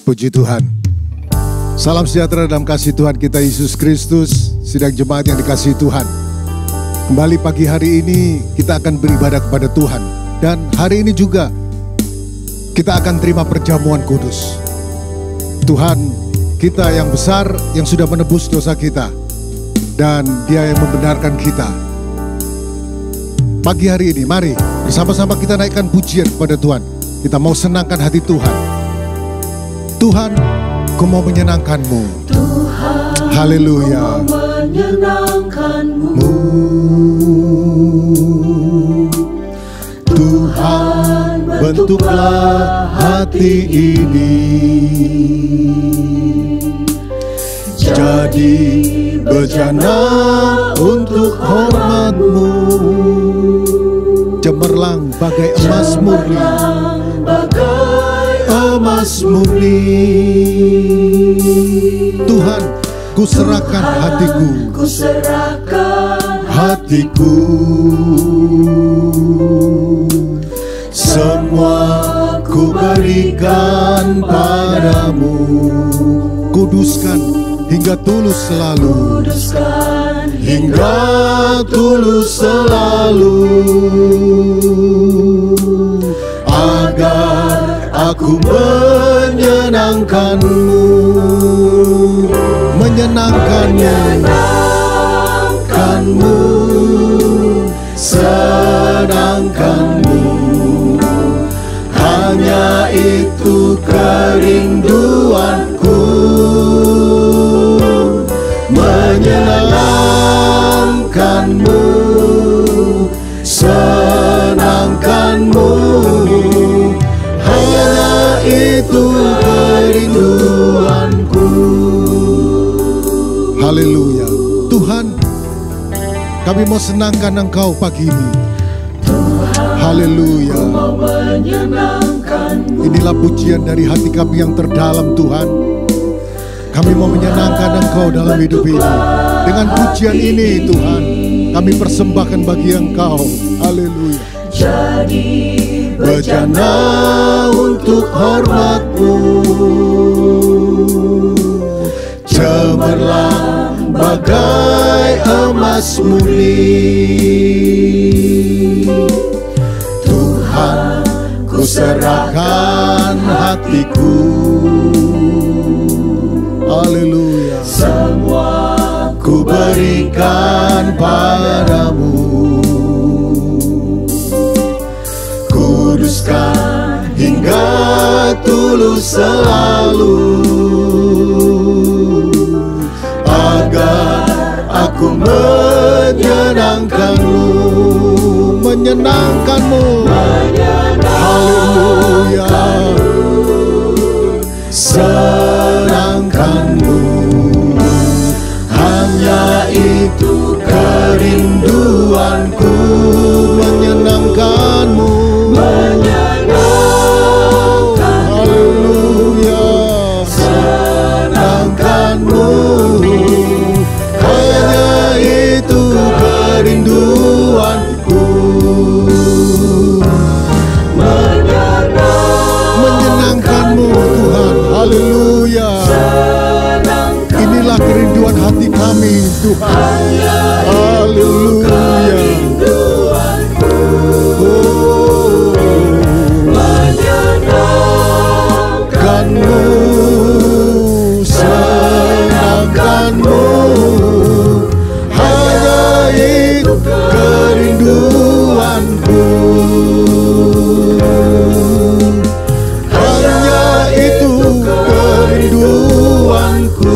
Puji Tuhan. Salam sejahtera dalam kasih Tuhan kita Yesus Kristus, sidang jemaat yang dikasihi Tuhan. Kembali pagi hari ini kita akan beribadah kepada Tuhan. Dan hari ini juga kita akan terima perjamuan kudus. Tuhan kita yang besar, yang sudah menebus dosa kita. Dan Dia yang membenarkan kita. Pagi hari ini mari bersama-sama kita naikkan pujian kepada Tuhan. Kita mau senangkan hati Tuhan. Tuhan, ku mau menyenangkan-Mu. Tuhan, haleluya. ku mau menyenangkan-Mu. Tuhan, bentuklah hati ini jadi bejana untuk hormat-Mu. Cemerlang bagai emas murni, emas murni. Tuhan, ku serahkan hatiku, ku serahkan hatiku. Semua ku berikan padamu. Kuduskan hingga tulus selalu, kuduskan hingga tulus selalu, agar aku menyenangkan-Mu, menyenangkan-Mu, senangkan-Mu. Hanya itu kerinduanku, menyenangkan-Mu, senangkan-Mu. Hanya itu kerinduanku. Haleluya. Tuhan, kami mau senangkan Engkau pagi ini. Haleluya. Inilah pujian dari hati kami yang terdalam, Tuhan. Kami mau menyenangkan Engkau dalam hidup ini. Dengan pujian ini, Tuhan, kami persembahkan bagi Engkau. Haleluya. Jadi bejana untuk hormat-Mu, cemerlang bagai emas murni. Tuhan, ku serahkan hatiku. Haleluya. semua Ku berikan padamu. Kuduskan hingga tulus selalu, agar aku menyenangkan-Mu, menyenangkan-Mu. Haleluya. Senangkan-Mu, hanya itu kerinduanku, menyenangkan-Mu. Haleluya. Senangkan-Mu, hanya itu kerinduanku, menyenangkan-Mu Tuhan. Haleluya. Inilah kerinduan hati kami Tuhan. Haleluya. Menyenangkan-Mu, senangkan-Mu, hanya itu kerinduanku, hanya itu kerinduanku,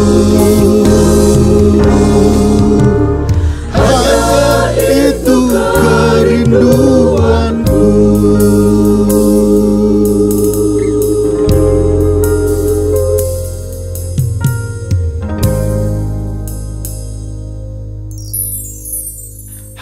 hanya itu kerinduanku.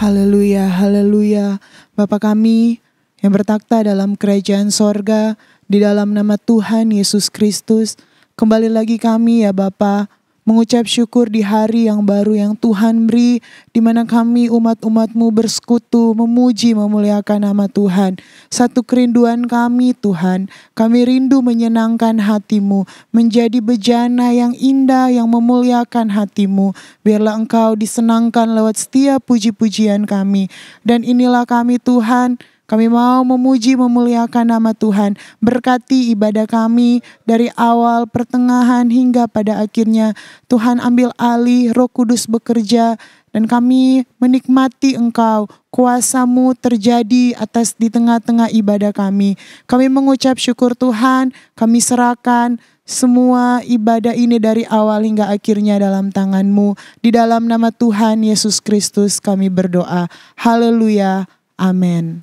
Haleluya, haleluya. Bapa kami yang bertakhta dalam kerajaan sorga, di dalam nama Tuhan Yesus Kristus, kembali lagi kami ya Bapa mengucap syukur di hari yang baru yang Tuhan beri, di mana kami umat-umat-Mu bersekutu, memuji, memuliakan nama Tuhan. Satu kerinduan kami Tuhan, kami rindu menyenangkan hati-Mu, menjadi bejana yang indah, yang memuliakan hati-Mu. Biarlah Engkau disenangkan lewat setiap puji-pujian kami. Dan inilah kami Tuhan, kami mau memuji memuliakan nama Tuhan. Berkati ibadah kami dari awal, pertengahan hingga pada akhirnya. Tuhan ambil alih, Roh Kudus bekerja, dan kami menikmati Engkau. Kuasa-Mu terjadi di tengah-tengah ibadah kami. Kami mengucap syukur Tuhan, kami serahkan semua ibadah ini dari awal hingga akhirnya dalam tangan-Mu. Di dalam nama Tuhan Yesus Kristus kami berdoa. Haleluya. Amin.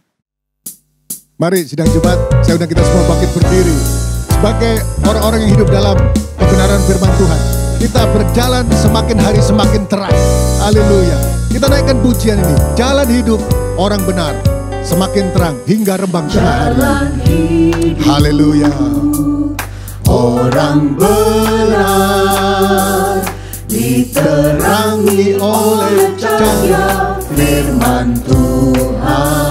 Mari sidang Jemaat, saya undang kita semua bangkit berdiri. Sebagai orang-orang yang hidup dalam kebenaran firman Tuhan, kita berjalan semakin hari semakin terang. Haleluya. Kita naikkan pujian ini. Jalan hidup orang benar semakin terang hingga rembang tengah hari. Haleluya. Orang benar diterangi oleh cahaya firman Tuhan.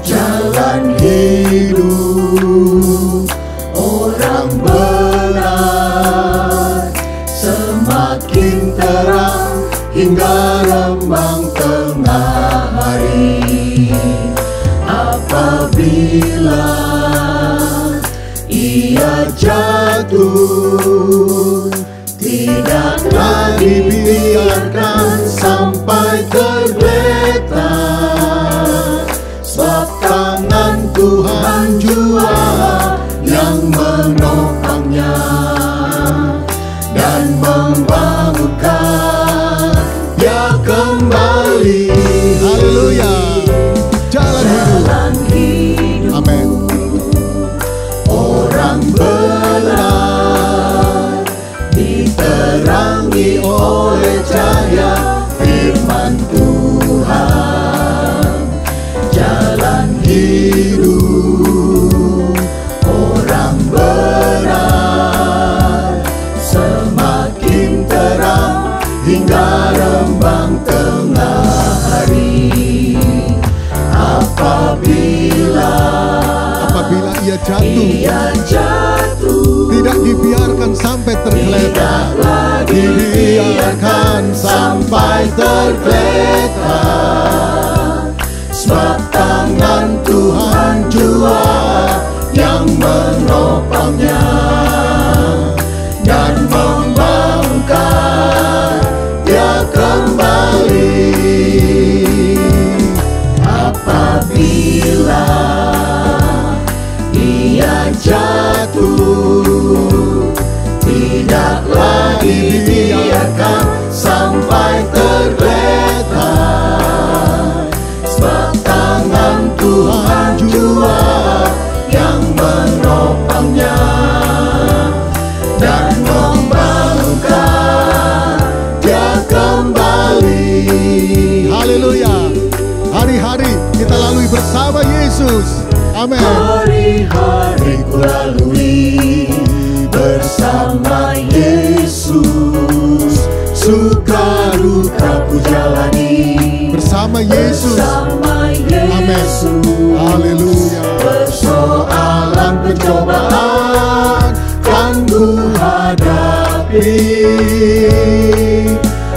Jalan hidup orang benar semakin terang hingga rembang tengah hari. Apabila ia jatuh, tidaklah dibiarkan sampai tergeletak, sebab tangan Tuhan jua yang menopangnya dan membangunkan dia kembali. Haleluya. Jalan hidup. Amin. Orang benar diterangi oleh cahaya firman Tuhan. Jalan hidup orang benar semakin terang hingga rembang tengah hari. Apabila ia jatuh, tidak dibiarkan sampai tergeletak, dibiarkan sampai tergeletak, sebab tangan Tuhan jua yang menopangnya dan membangunkan dia kembali. Apabila ia jatuh, tidaklah dibiarkan sampai tergeletak, sebab tangan Tuhan jua yang menopangnya dan membangunkan dia kembali. Haleluya. Hari-hari kita lalui bersama Yesus. Amin. Hari-hari ku lalui bersama Yesus, suka duka ku jalani bersama Yesus. Amin. Haleluya. Persoalan pencobaan kan ku hadapi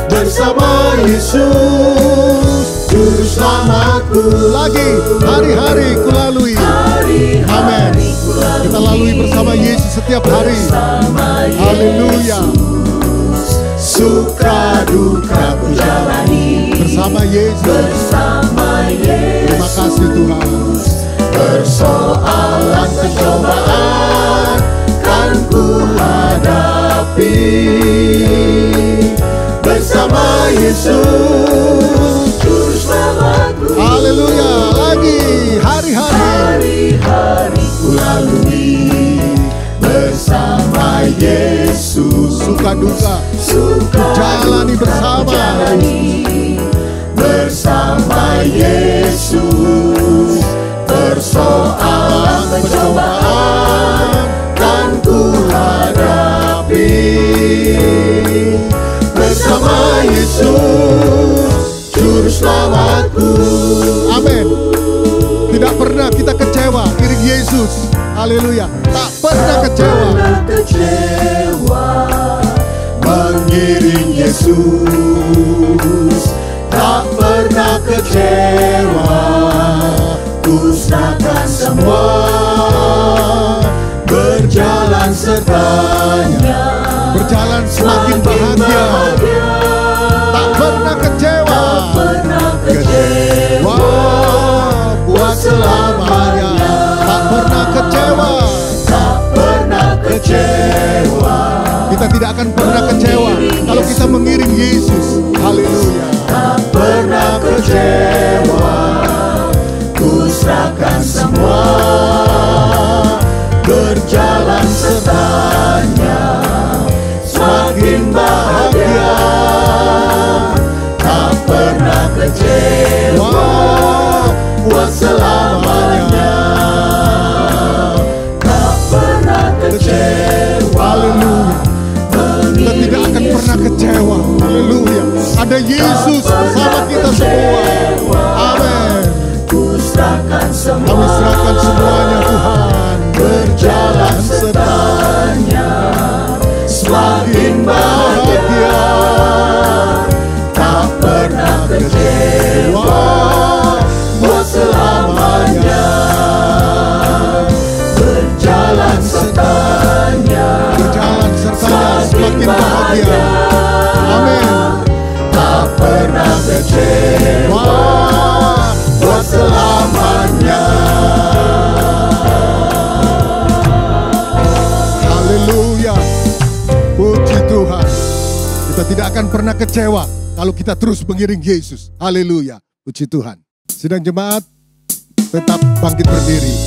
bersama Yesus, Juru Selamatku. Lagi hari-hari ku lalui. Amin. Kita lalui bersama Yesus setiap hari. Haleluya. Suka duka ku jalani bersama Yesus. Terima kasih Tuhan. Persoalan pencobaan kan ku hadapi bersama Yesus, Juru Selamatku. Haleluya. Lagi hari-hari ku lalui bersama Yesus, suka duka jalani bersama Yesus. Persoalan pencobaan kan ku hadapi bersama Yesus Juru Selamatku. Amin. Tidak pernah kita kecewa iring Yesus. Haleluya. Tak pernah kecewa mengiring Yesus. Tak pernah kecewa, ku serahkan semua, berjalan sertanya, berjalan semakin bahagia. Tak pernah kecewa, kecewa buat selamanya. Tak pernah kecewa, tak pernah kecewa. Kita tidak akan pernah kecewa kalau kita mengiring Yesus. Haleluya. Tak pernah kecewa, ku serahkan semua, berjalan sertanya, semakin bahagia. Tak pernah kecewa buat selamanya. Tak pernah kecewa. Haleluya. Kita tidak akan pernah kecewa. Haleluya. Ada Yesus bersama kita semua. Amin. Kami serahkan semuanya Tuhan, berjalan sertanya, semakin bahagia. Tak pernah kecewa buat selamanya, berjalan sertanya, semakin bahagia. Amin. Tak pernah kecewa buat selamanya. Haleluya. Puji Tuhan. Kita tidak akan pernah kecewa kalau kita terus mengiring Yesus. Haleluya. Puji Tuhan. Sidang jemaat, tetap bangkit berdiri.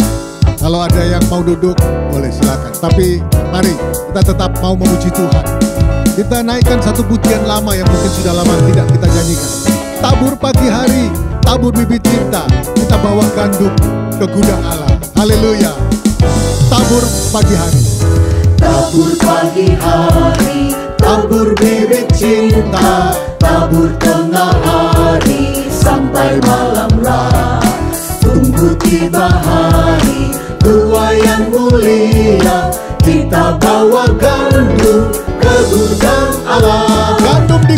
Kalau ada yang mau duduk, boleh silakan. Tapi mari kita tetap mau memuji Tuhan. Kita naikkan satu pujian lama yang mungkin sudah lama tidak kita nyanyikan. Tabur pagi hari, tabur bibit cinta, kita bawa gandum ke gudang Allah. Haleluya. Tabur pagi hari. Tabur pagi hari, tabur bibit cinta, tabur tengah hari sampai malamlah. Tunggu tiba hari tua yang mulia, kita bawa gandum ke gudang Allah. Gandum di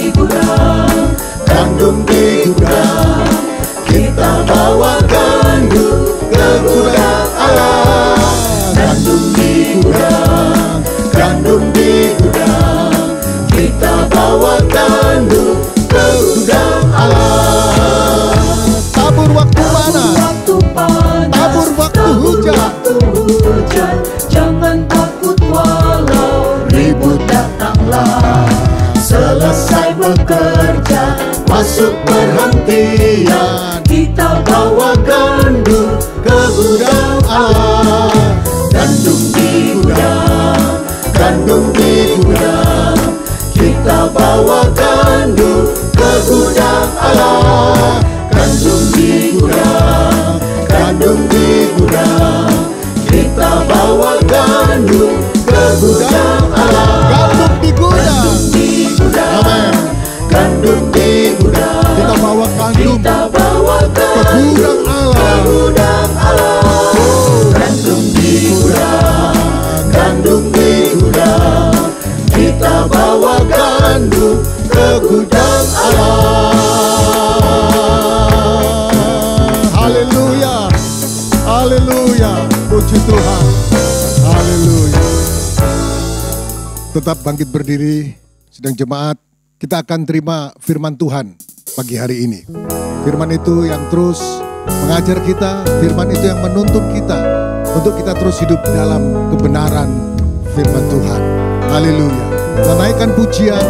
gudang, gandum di gudang, kita bawa gandum ke gudang Allah. Gandum di gudang, gandum di gudang, kita bawa gandum ke gudang Allah. tabur waktu panas, tabur waktu hujan. Jangan takut walau ribut datanglah. Selesai bekerja, masuk perhentian, kita bawa gandum ke gudang Allah. Gandum di gudang, gandum di gudang, kita bawa gandum ke gudang Allah. Gandum di gudang, gandum di gudang, kita bawa gandum ke gudang Allah. Gandum di gudang, Amin. Gandum di gudang, kita bawa gandum kita bawa ke gandum gudang Allah. ke gudang Allah. Gandum di gudang, gandum di gudang, kita bawa gandum ke gudang Allah. Haleluya, haleluya, puji Tuhan, haleluya. Tetap bangkit berdiri, sidang jemaat. Kita akan terima firman Tuhan pagi hari ini. Firman itu yang terus mengajar kita, firman itu yang menuntun kita untuk kita terus hidup dalam kebenaran firman Tuhan. Haleluya. Menaikkan pujian,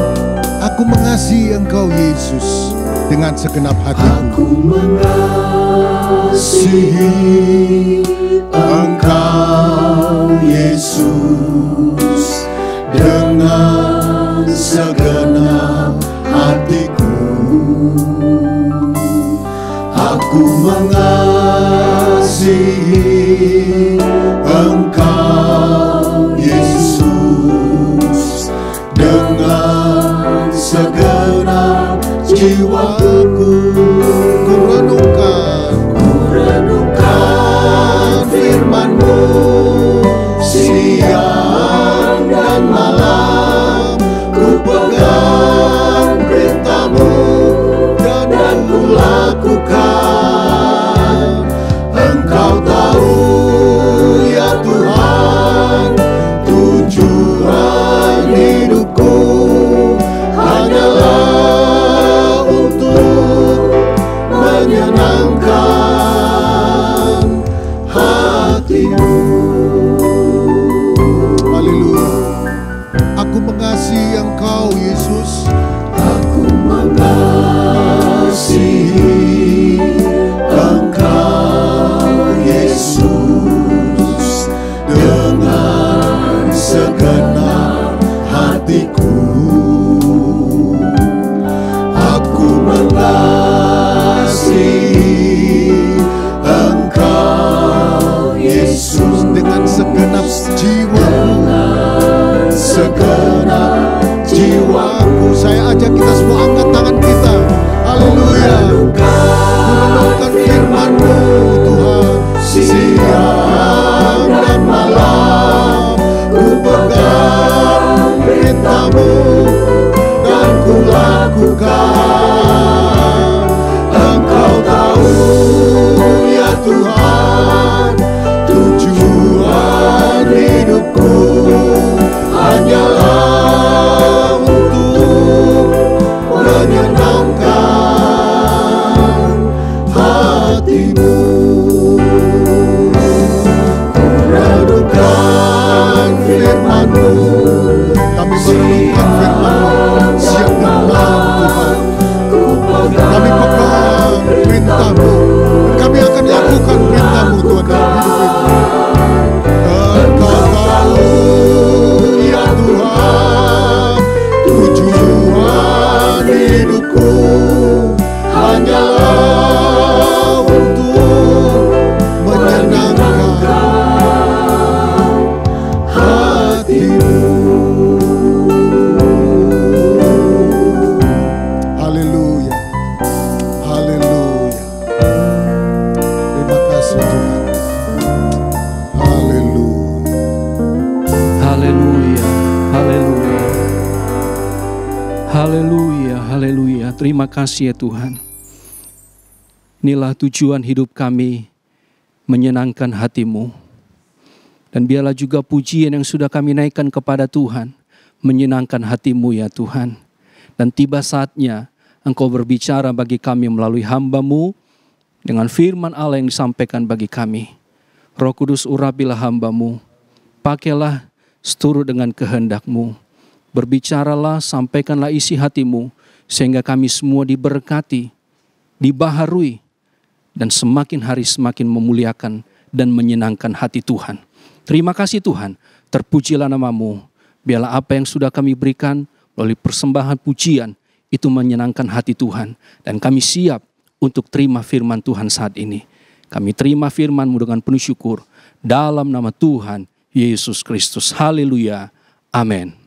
aku mengasihi Engkau Yesus dengan segenap hatiku. Aku mengasihi Engkau Yesus dengan segenap hatiku. Aku mengasihi Engkau Yesus dengan segenap jiwaku. Ku renungkan firman-Mu siang dan malam. Ku pegang perintah-Mu dan ku lakukan. Engkau tahu ya Tuhan, tujuan hidupku hanyalah untuk menyenangkan hati-Mu. Haleluya. Aku mengasihi Engkau Yesus. Aku mengasihi Engkau Yesus dengan segenap hatiku. Aku mengasihi Engkau Yesus Dengan segenap jiwaku. segenap jiwaku. Saya ajak kita semua angkat tangan kita. Haleluya. Renungkan firman-Mu Tuhan Siang dan malam ku pegang perintah-Mu dan ku lakukan. Engkau tahu ya Tuhan, tujuan hidupku hanyalah untuk menyenangkan hati-Mu. Ku renungkan firman-Mu. Kami merenungkan firman-Mu siang dan malam Tuhan. Kami pegang perintah-Mu dan kami akan lakukan perintah-Mu Tuhan dalam hidup ini. Engkau tahu ya Tuhan, tujuan hidupku hanyalah untuk menyenangkan hati-Mu. Haleluya. Haleluya. Terima kasih Tuhan. Haleluya. Haleluya, haleluya. Haleluya, haleluya. Terima kasih ya Tuhan. Inilah tujuan hidup kami, menyenangkan hati-Mu. Dan biarlah juga pujian yang sudah kami naikkan kepada Tuhan, menyenangkan hati-Mu ya Tuhan. Dan tiba saatnya Engkau berbicara bagi kami melalui hamba-Mu dengan firman Allah yang disampaikan bagi kami. Roh Kudus, urapilah hamba-Mu, pakailah seturut dengan kehendak-Mu. Berbicaralah, sampaikanlah isi hati-Mu, sehingga kami semua diberkati, dibaharui, dan semakin hari semakin memuliakan dan menyenangkan hati Tuhan. Terima kasih Tuhan, terpujilah nama-Mu. Biarlah apa yang sudah kami berikan melalui persembahan pujian, itu menyenangkan hati Tuhan. Dan kami siap untuk terima firman Tuhan saat ini. Kami terima firman-Mu dengan penuh syukur. Dalam nama Tuhan Yesus Kristus. Haleluya. Amin.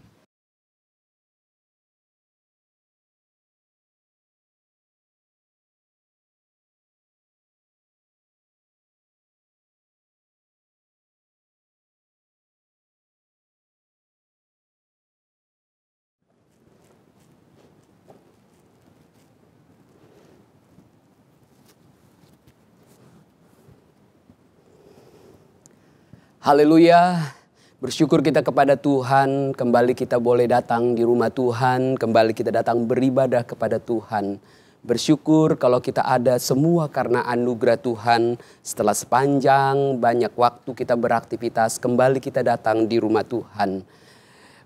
Haleluya, bersyukur kita kepada Tuhan, kembali kita boleh datang di rumah Tuhan, kembali kita datang beribadah kepada Tuhan. Bersyukur kalau kita ada semua karena anugerah Tuhan, setelah sepanjang banyak waktu kita beraktivitas, kembali kita datang di rumah Tuhan.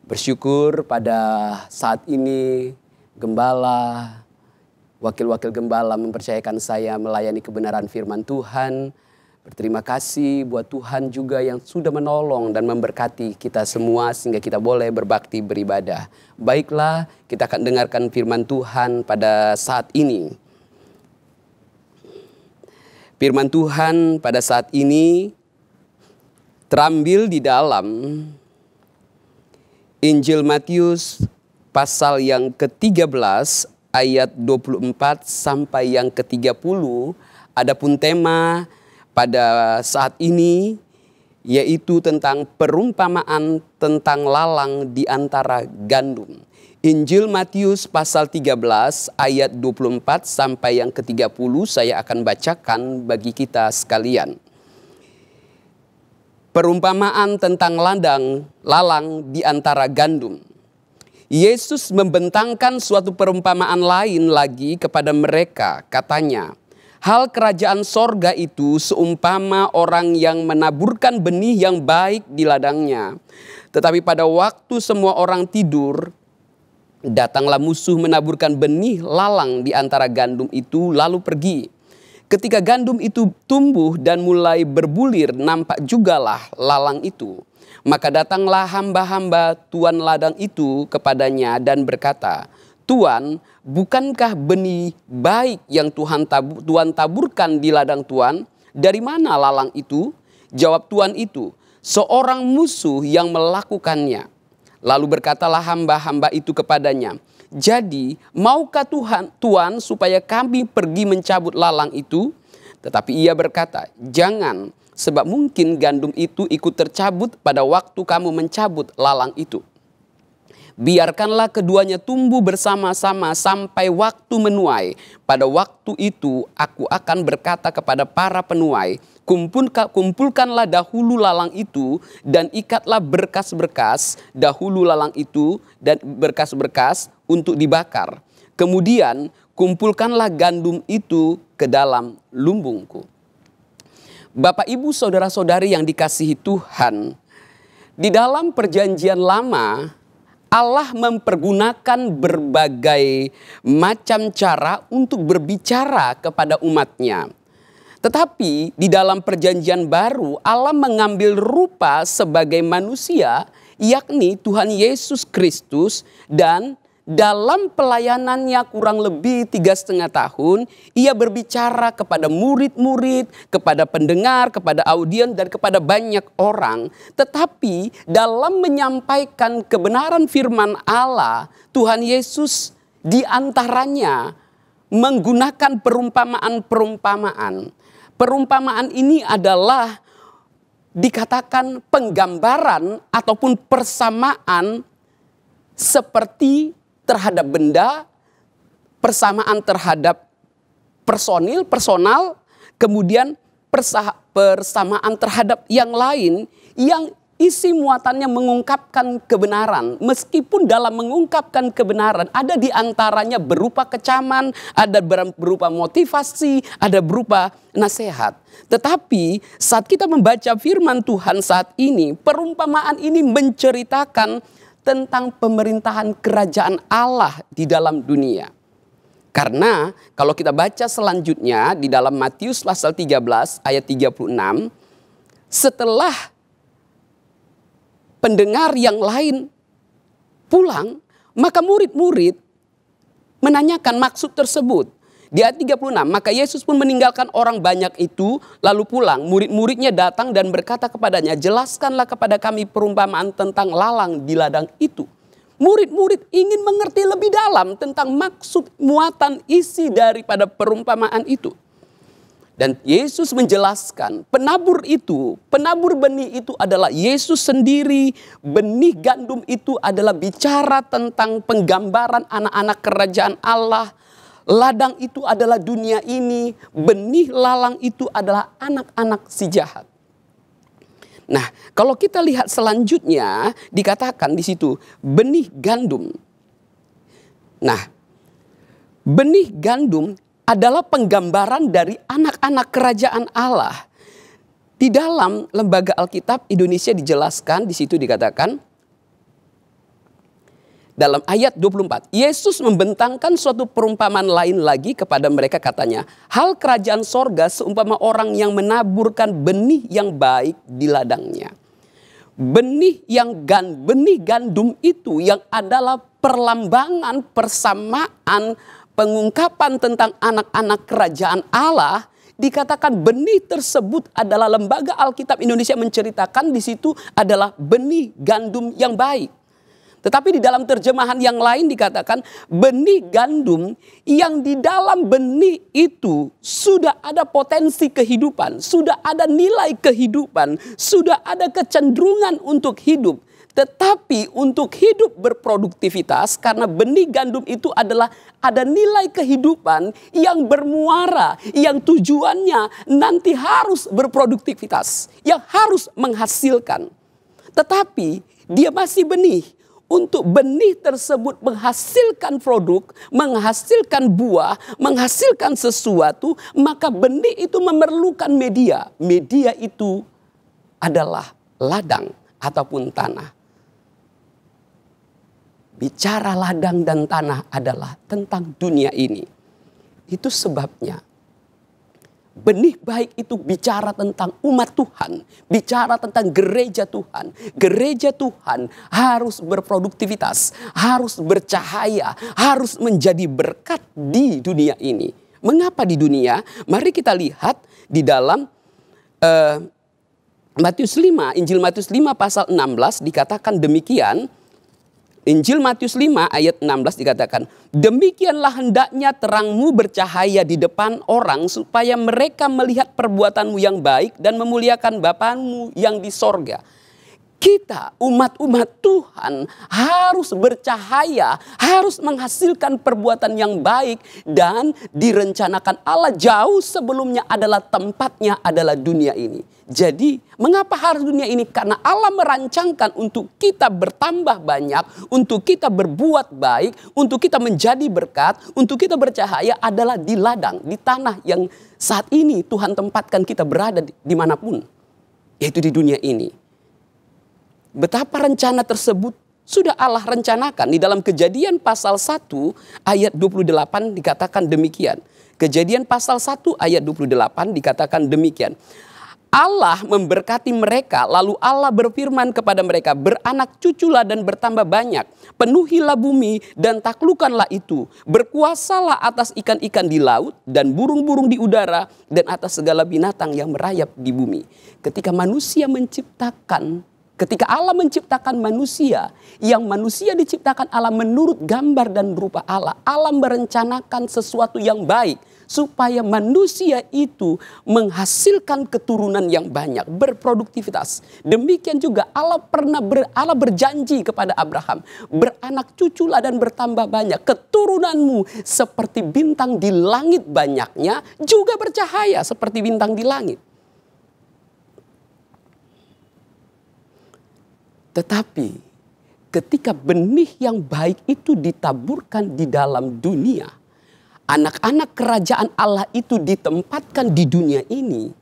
Bersyukur pada saat ini gembala, wakil-wakil gembala mempercayakan saya melayani kebenaran firman Tuhan. Berterima kasih buat Tuhan juga yang sudah menolong dan memberkati kita semua sehingga kita boleh berbakti beribadah. Baiklah, kita akan dengarkan firman Tuhan pada saat ini. Firman Tuhan pada saat ini terambil di dalam Injil Matius pasal yang ke-13 ayat 24 sampai yang ke-30. Adapun tema pada saat ini yaitu tentang perumpamaan tentang lalang di antara gandum. Injil Matius pasal 13 ayat 24 sampai yang ke-30 saya akan bacakan bagi kita sekalian. Perumpamaan tentang lalang di antara gandum. Yesus membentangkan suatu perumpamaan lain lagi kepada mereka, katanya, hal kerajaan sorga itu seumpama orang yang menaburkan benih yang baik di ladangnya. Tetapi pada waktu semua orang tidur, datanglah musuh menaburkan benih lalang di antara gandum itu lalu pergi. Ketika gandum itu tumbuh dan mulai berbulir, nampak jugalah lalang itu. Maka datanglah hamba-hamba tuan ladang itu kepadanya dan berkata, Tuan, bukankah benih baik yang Tuan taburkan di ladang Tuan? Dari mana lalang itu? Jawab tuan itu, seorang musuh yang melakukannya. Lalu berkatalah hamba-hamba itu kepadanya, jadi maukah Tuan supaya kami pergi mencabut lalang itu? Tetapi ia berkata, jangan, sebab mungkin gandum itu ikut tercabut pada waktu kamu mencabut lalang itu. Biarkanlah keduanya tumbuh bersama-sama sampai waktu menuai. Pada waktu itu aku akan berkata kepada para penuai, kumpulkanlah dahulu lalang itu dan ikatlah berkas-berkas dahulu lalang itu dan berkas-berkas untuk dibakar. Kemudian kumpulkanlah gandum itu ke dalam lumbungku. Bapak, Ibu, saudara-saudari yang dikasihi Tuhan, di dalam perjanjian lama Allah mempergunakan berbagai macam cara untuk berbicara kepada umatnya. Tetapi di dalam perjanjian baru Allah mengambil rupa sebagai manusia, yakni Tuhan Yesus Kristus, dan dalam pelayanannya kurang lebih 3,5 tahun, ia berbicara kepada murid-murid, kepada pendengar, kepada audien, dan kepada banyak orang. Tetapi dalam menyampaikan kebenaran firman Allah, Tuhan Yesus diantaranya menggunakan perumpamaan-perumpamaan. Perumpamaan ini adalah dikatakan penggambaran ataupun persamaan seperti terhadap benda, persamaan terhadap personal, kemudian persamaan terhadap yang lain yang isi muatannya mengungkapkan kebenaran. Meskipun dalam mengungkapkan kebenaran ada di antaranya berupa kecaman, ada berupa motivasi, ada berupa nasihat. Tetapi saat kita membaca firman Tuhan saat ini, perumpamaan ini menceritakan tentang pemerintahan kerajaan Allah di dalam dunia. Karena kalau kita baca selanjutnya di dalam Matius pasal 13 ayat 36, setelah pendengar yang lain pulang, maka murid-murid menanyakan maksud tersebut. Di ayat 36, maka Yesus pun meninggalkan orang banyak itu lalu pulang. Murid-muridnya datang dan berkata kepadanya, jelaskanlah kepada kami perumpamaan tentang lalang di ladang itu. Murid-murid ingin mengerti lebih dalam tentang maksud, muatan, isi daripada perumpamaan itu. Dan Yesus menjelaskan penabur benih itu adalah Yesus sendiri. Benih gandum itu adalah bicara tentang penggambaran anak-anak kerajaan Allah. Ladang itu adalah dunia ini, benih lalang itu adalah anak-anak si jahat. Nah, kalau kita lihat selanjutnya dikatakan di situ benih gandum. Nah, benih gandum adalah penggambaran dari anak-anak kerajaan Allah. Di dalam Lembaga Alkitab Indonesia dijelaskan, di situ dikatakan dalam ayat 24, Yesus membentangkan suatu perumpamaan lain lagi kepada mereka, katanya, hal kerajaan sorga seumpama orang yang menaburkan benih yang baik di ladangnya. Benih gandum itu yang adalah perlambangan, persamaan, pengungkapan tentang anak-anak kerajaan Allah. Dikatakan benih tersebut adalah Lembaga Alkitab Indonesia menceritakan di situ adalah benih gandum yang baik. Tetapi di dalam terjemahan yang lain dikatakan benih gandum yang di dalam benih itu sudah ada potensi kehidupan, sudah ada nilai kehidupan, sudah ada kecenderungan untuk hidup. Tetapi untuk hidup berproduktivitas, karena benih gandum itu adalah ada nilai kehidupan yang bermuara, yang tujuannya nanti harus berproduktivitas, yang harus menghasilkan. Tetapi dia masih benih. Untuk benih tersebut menghasilkan produk, menghasilkan buah, menghasilkan sesuatu, maka benih itu memerlukan media. Media itu adalah ladang ataupun tanah. Bicara ladang dan tanah adalah tentang dunia ini. Itu sebabnya benih baik itu bicara tentang umat Tuhan, bicara tentang gereja Tuhan. Gereja Tuhan harus berproduktivitas, harus bercahaya, harus menjadi berkat di dunia ini. Mengapa di dunia? Mari kita lihat di dalam Matius 5, Injil Matius 5 pasal 16 dikatakan demikian. Injil Matius 5 ayat 16 dikatakan, demikianlah hendaknya terangmu bercahaya di depan orang supaya mereka melihat perbuatanmu yang baik dan memuliakan Bapamu yang di sorga. Kita umat-umat Tuhan harus bercahaya, harus menghasilkan perbuatan yang baik, dan direncanakan Allah jauh sebelumnya adalah tempatnya adalah dunia ini. Jadi mengapa harus dunia ini? Karena Allah merancangkan untuk kita bertambah banyak, untuk kita berbuat baik, untuk kita menjadi berkat, untuk kita bercahaya adalah di ladang, di tanah yang saat ini Tuhan tempatkan kita berada dimanapun, yaitu di dunia ini. Betapa rencana tersebut sudah Allah rencanakan. Di dalam Kejadian pasal 1 ayat 28 dikatakan demikian. Kejadian pasal 1 ayat 28 dikatakan demikian. Allah memberkati mereka, lalu Allah berfirman kepada mereka, beranak cuculah dan bertambah banyak, penuhilah bumi dan taklukkanlah itu, berkuasalah atas ikan-ikan di laut dan burung-burung di udara dan atas segala binatang yang merayap di bumi. Ketika Allah menciptakan manusia, yang manusia diciptakan Allah menurut gambar dan rupa Allah. Allah merencanakan sesuatu yang baik supaya manusia itu menghasilkan keturunan yang banyak, berproduktivitas. Demikian juga Allah berjanji kepada Abraham, beranak cuculah dan bertambah banyak, keturunanmu seperti bintang di langit banyaknya, juga bercahaya seperti bintang di langit. Tetapi ketika benih yang baik itu ditaburkan di dalam dunia, anak-anak kerajaan Allah itu ditempatkan di dunia ini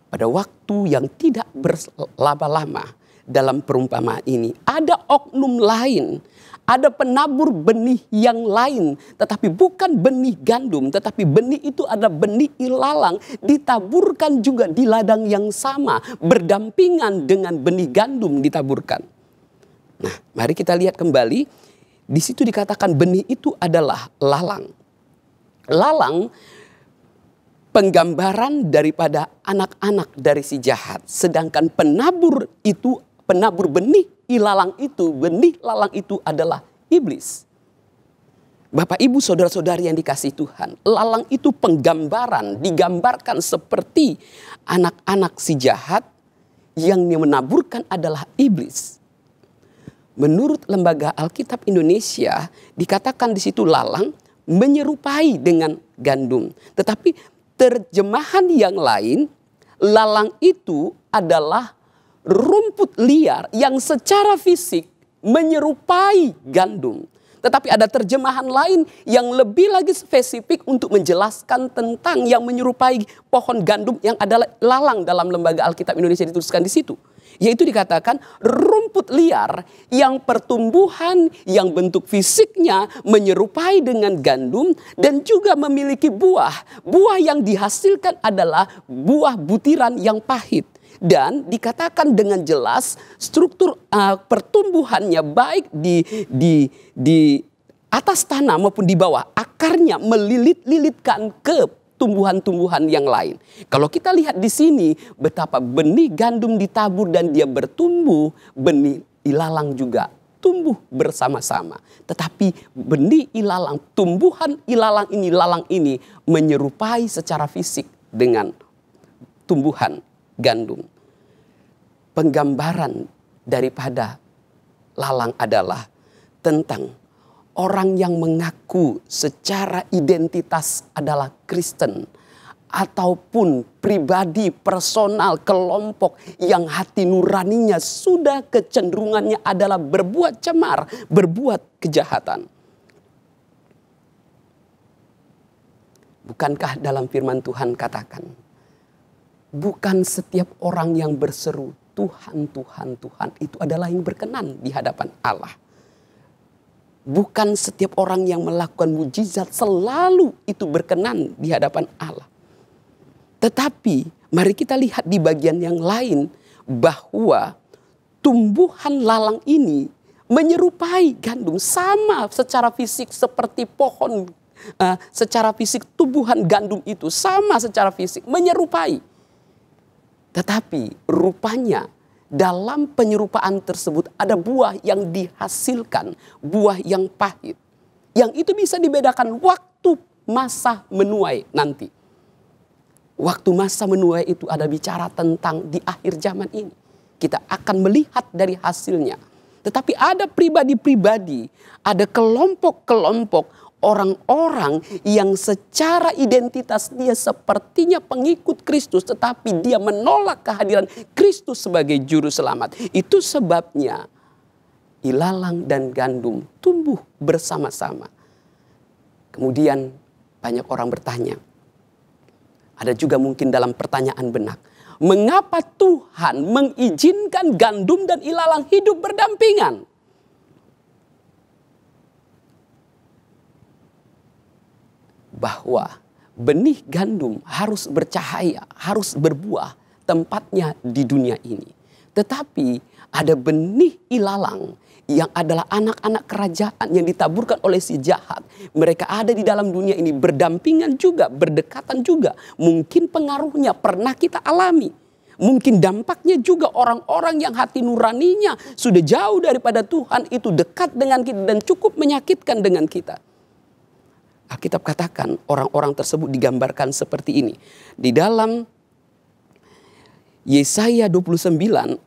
pada waktu yang tidak berlama-lama. Dalam perumpamaan ini ada oknum lain, ada penabur benih yang lain, tetapi bukan benih gandum, tetapi benih itu ada benih ilalang, ditaburkan juga di ladang yang sama, berdampingan dengan benih gandum ditaburkan. Nah, mari kita lihat kembali, di situ dikatakan benih itu adalah lalang. Lalang penggambaran daripada anak-anak dari si jahat, sedangkan penabur benih ilalang itu, benih lalang itu adalah iblis. Bapak, Ibu, saudara-saudari yang dikasihi Tuhan, lalang itu penggambaran, digambarkan seperti anak-anak si jahat yang menaburkan adalah iblis. Menurut Lembaga Alkitab Indonesia dikatakan di situ lalang menyerupai dengan gandum. Tetapi terjemahan yang lain, lalang itu adalah rumput liar yang secara fisik menyerupai gandum. Tetapi ada terjemahan lain yang lebih lagi spesifik untuk menjelaskan tentang yang menyerupai pohon gandum yang adalah lalang dalam Lembaga Alkitab Indonesia dituliskan di situ. Yaitu dikatakan rumput liar yang pertumbuhan yang bentuk fisiknya menyerupai dengan gandum dan juga memiliki buah. Buah yang dihasilkan adalah buah butiran yang pahit. Dan dikatakan dengan jelas struktur pertumbuhannya baik di atas tanah maupun di bawah. Akarnya melilit-lilitkan ke tumbuhan-tumbuhan yang lain. Kalau kita lihat di sini betapa benih gandum ditabur dan dia bertumbuh, benih ilalang juga tumbuh bersama-sama. Tetapi benih ilalang, tumbuhan ilalang ini menyerupai secara fisik dengan tumbuhan gandum. Penggambaran daripada lalang adalah tentang orang yang mengaku secara identitas adalah Kristen, ataupun pribadi, personal, kelompok yang hati nuraninya sudah kecenderungannya adalah berbuat cemar, berbuat kejahatan. Bukankah dalam firman Tuhan katakan, bukan setiap orang yang berseru Tuhan, Tuhan, Tuhan itu adalah yang berkenan di hadapan Allah. Bukan setiap orang yang melakukan mujizat selalu itu berkenan di hadapan Allah. Tetapi mari kita lihat di bagian yang lain bahwa tumbuhan lalang ini menyerupai gandum, sama secara fisik seperti pohon. Secara fisik tumbuhan gandum itu sama secara fisik menyerupai. Tetapi rupanya dalam penyerupaan tersebut ada buah yang dihasilkan, buah yang pahit. Yang itu bisa dibedakan waktu masa menuai nanti. Waktu masa menuai itu ada bicara tentang di akhir zaman ini. Kita akan melihat dari hasilnya. Tetapi ada pribadi-pribadi, ada kelompok-kelompok orang-orang yang secara identitas dia sepertinya pengikut Kristus, tetapi dia menolak kehadiran Kristus sebagai juru selamat. Itu sebabnya ilalang dan gandum tumbuh bersama-sama. Kemudian banyak orang bertanya, ada juga mungkin dalam pertanyaan benak, mengapa Tuhan mengizinkan gandum dan ilalang hidup berdampingan? Bahwa benih gandum harus bercahaya, harus berbuah, tempatnya di dunia ini. Tetapi ada benih ilalang yang adalah anak-anak kerajaan yang ditaburkan oleh si jahat. Mereka ada di dalam dunia ini berdampingan juga, berdekatan juga. Mungkin pengaruhnya pernah kita alami. Mungkin dampaknya juga orang-orang yang hati nuraninya sudah jauh daripada Tuhan itu dekat dengan kita dan cukup menyakitkan dengan kita. Alkitab katakan orang-orang tersebut digambarkan seperti ini. Di dalam Yesaya 29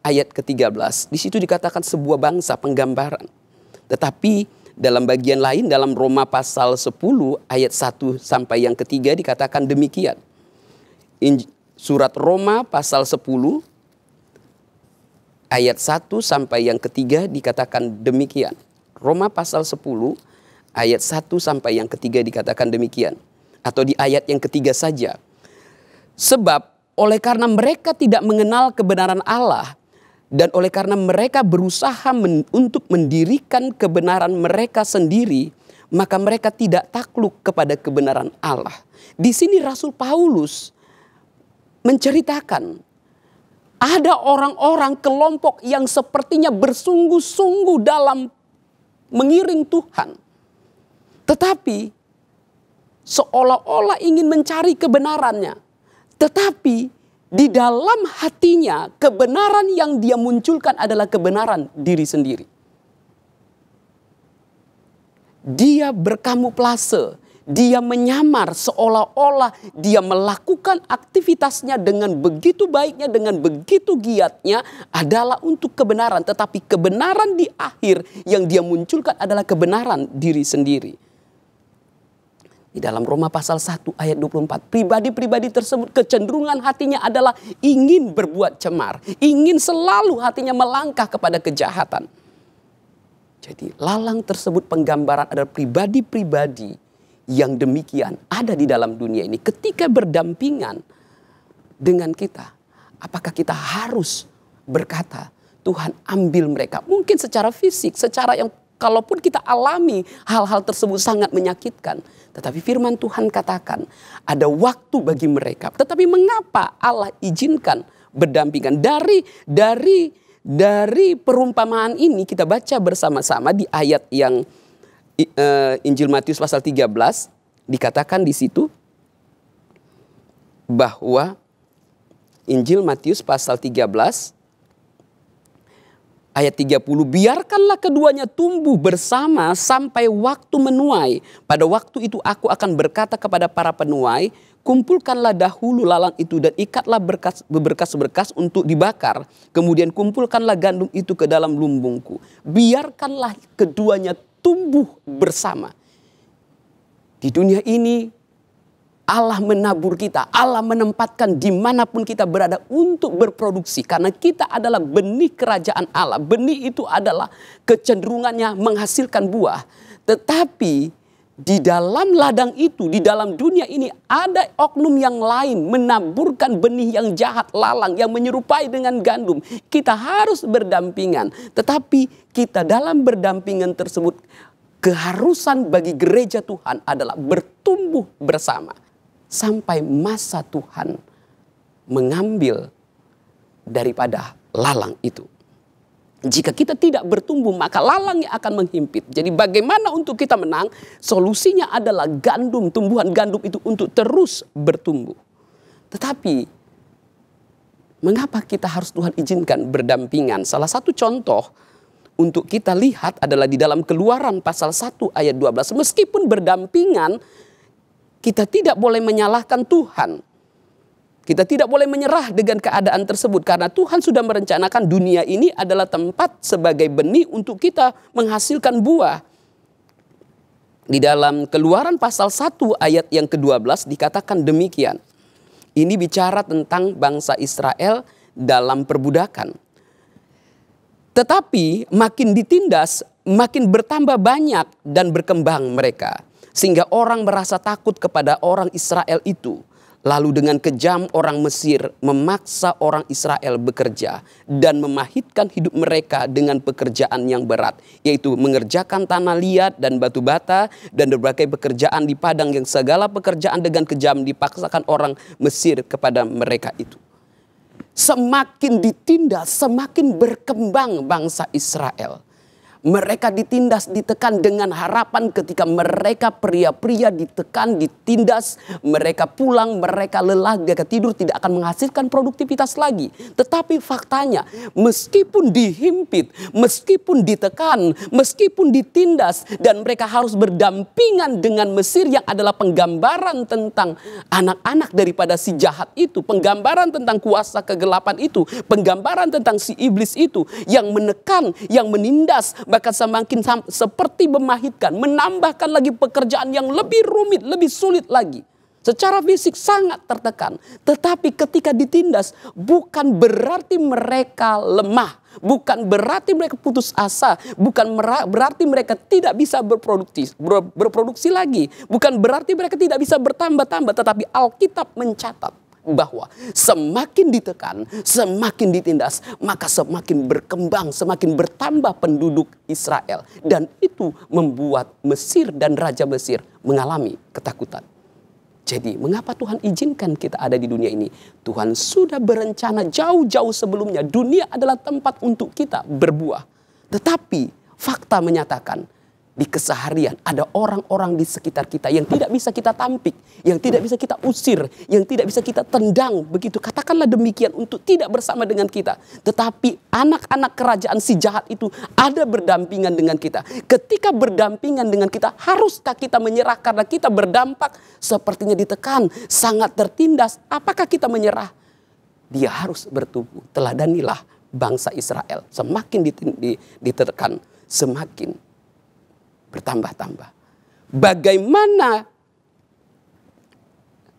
ayat ke-13. Di situ dikatakan sebuah bangsa penggambaran. Tetapi dalam bagian lain dalam Roma pasal 10 ayat 1 sampai yang ketiga dikatakan demikian. Surat Roma pasal 10 ayat 1 sampai yang ketiga dikatakan demikian. Roma pasal 10 ayat 1 sampai yang ketiga dikatakan demikian. Atau di ayat yang ketiga saja. Sebab oleh karena mereka tidak mengenal kebenaran Allah. Dan oleh karena mereka berusaha untuk mendirikan kebenaran mereka sendiri. Maka mereka tidak takluk kepada kebenaran Allah. Di sini Rasul Paulus menceritakan. Ada orang-orang kelompok yang sepertinya bersungguh-sungguh dalam mengiring Tuhan. Tetapi seolah-olah ingin mencari kebenarannya. Tetapi di dalam hatinya kebenaran yang dia munculkan adalah kebenaran diri sendiri. Dia berkamuflase, dia menyamar seolah-olah dia melakukan aktivitasnya dengan begitu baiknya, dengan begitu giatnya adalah untuk kebenaran. Tetapi kebenaran di akhir yang dia munculkan adalah kebenaran diri sendiri. Di dalam Roma pasal 1 ayat 24. Pribadi-pribadi tersebut kecenderungan hatinya adalah ingin berbuat cemar. Ingin selalu hatinya melangkah kepada kejahatan. Jadi lalang tersebut penggambaran adalah pribadi-pribadi yang demikian ada di dalam dunia ini. Ketika berdampingan dengan kita. Apakah kita harus berkata Tuhan ambil mereka. Mungkin secara fisik, secara yang kalaupun kita alami hal-hal tersebut sangat menyakitkan. Tetapi firman Tuhan katakan ada waktu bagi mereka. Tetapi mengapa Allah izinkan berdampingan? Dari perumpamaan ini kita baca bersama-sama di ayat yang Injil Matius pasal 13. Dikatakan di situ bahwa Injil Matius pasal 13 Ayat 30, biarkanlah keduanya tumbuh bersama sampai waktu menuai. Pada waktu itu aku akan berkata kepada para penuai, kumpulkanlah dahulu lalang itu dan ikatlah berkas-berkas untuk dibakar. Kemudian kumpulkanlah gandum itu ke dalam lumbungku. Biarkanlah keduanya tumbuh bersama. Di dunia ini Allah menabur kita, Allah menempatkan dimanapun kita berada untuk berproduksi. Karena kita adalah benih kerajaan Allah. Benih itu adalah kecenderungannya menghasilkan buah. Tetapi di dalam ladang itu, di dalam dunia ini ada oknum yang lain menaburkan benih yang jahat, lalang, yang menyerupai dengan gandum. Kita harus berdampingan. Tetapi kita dalam berdampingan tersebut, keharusan bagi gereja Tuhan adalah bertumbuh bersama. Sampai masa Tuhan mengambil daripada lalang itu. Jika kita tidak bertumbuh, maka lalangnya akan menghimpit. Jadi bagaimana untuk kita menang? Solusinya adalah gandum, tumbuhan gandum itu untuk terus bertumbuh. Tetapi mengapa kita harus Tuhan izinkan berdampingan? Salah satu contoh untuk kita lihat adalah di dalam Keluaran pasal 1 ayat 12. Meskipun berdampingan, kita tidak boleh menyalahkan Tuhan. Kita tidak boleh menyerah dengan keadaan tersebut. Karena Tuhan sudah merencanakan dunia ini adalah tempat sebagai benih untuk kita menghasilkan buah. Di dalam Keluaran pasal 1 ayat yang ke-12 dikatakan demikian. Ini bicara tentang bangsa Israel dalam perbudakan. Tetapi makin ditindas, makin bertambah banyak dan berkembang mereka. Sehingga orang merasa takut kepada orang Israel itu. Lalu dengan kejam orang Mesir memaksa orang Israel bekerja. Dan memahitkan hidup mereka dengan pekerjaan yang berat. Yaitu mengerjakan tanah liat dan batu bata. Dan berbagai pekerjaan di padang, yang segala pekerjaan dengan kejam dipaksakan orang Mesir kepada mereka itu. Semakin ditindas, semakin berkembang bangsa Israel. Mereka ditindas, ditekan dengan harapan ketika mereka pria-pria ditekan, ditindas. Mereka pulang, mereka lelah, mereka tidur, tidak akan menghasilkan produktivitas lagi. Tetapi faktanya, meskipun dihimpit, meskipun ditekan, meskipun ditindas, dan mereka harus berdampingan dengan Mesir yang adalah penggambaran tentang anak-anak daripada si jahat itu. Penggambaran tentang kuasa kegelapan itu. Penggambaran tentang si iblis itu yang menekan, yang menindas, bahkan semakin seperti memahitkan, menambahkan lagi pekerjaan yang lebih rumit, lebih sulit lagi. Secara fisik sangat tertekan. Tetapi ketika ditindas, bukan berarti mereka lemah. Bukan berarti mereka putus asa. Bukan berarti mereka tidak bisa berproduksi lagi. Bukan berarti mereka tidak bisa bertambah-tambah. Tetapi Alkitab mencatat bahwa semakin ditekan, semakin ditindas, maka semakin berkembang, semakin bertambah penduduk Israel. Dan itu membuat Mesir dan Raja Mesir mengalami ketakutan. Jadi mengapa Tuhan izinkan kita ada di dunia ini? Tuhan sudah berencana jauh-jauh sebelumnya. Dunia adalah tempat untuk kita berbuah. Tetapi fakta menyatakan, di keseharian ada orang-orang di sekitar kita yang tidak bisa kita tampik, yang tidak bisa kita usir, yang tidak bisa kita tendang, begitu katakanlah demikian, untuk tidak bersama dengan kita. Tetapi anak-anak kerajaan si jahat itu ada berdampingan dengan kita. Ketika berdampingan dengan kita, haruskah kita menyerah karena kita berdampak sepertinya ditekan, sangat tertindas? Apakah kita menyerah? Dia harus bertumbuh. Teladanilah bangsa Israel. Semakin ditekan, semakin bertambah-tambah. Bagaimana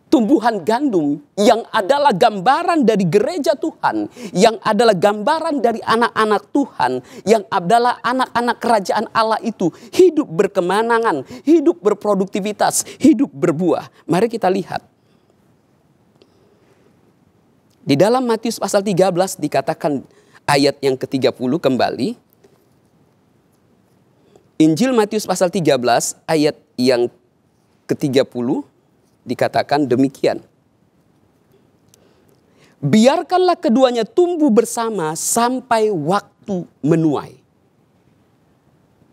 tumbuhan gandum yang adalah gambaran dari gereja Tuhan, yang adalah gambaran dari anak-anak Tuhan, yang adalah anak-anak kerajaan Allah itu hidup berkemenangan, hidup berproduktivitas, hidup berbuah. Mari kita lihat. Di dalam Matius pasal 13 dikatakan ayat yang ke-30 kembali. Injil Matius pasal 13 ayat yang ke-30 dikatakan demikian. Biarkanlah keduanya tumbuh bersama sampai waktu menuai.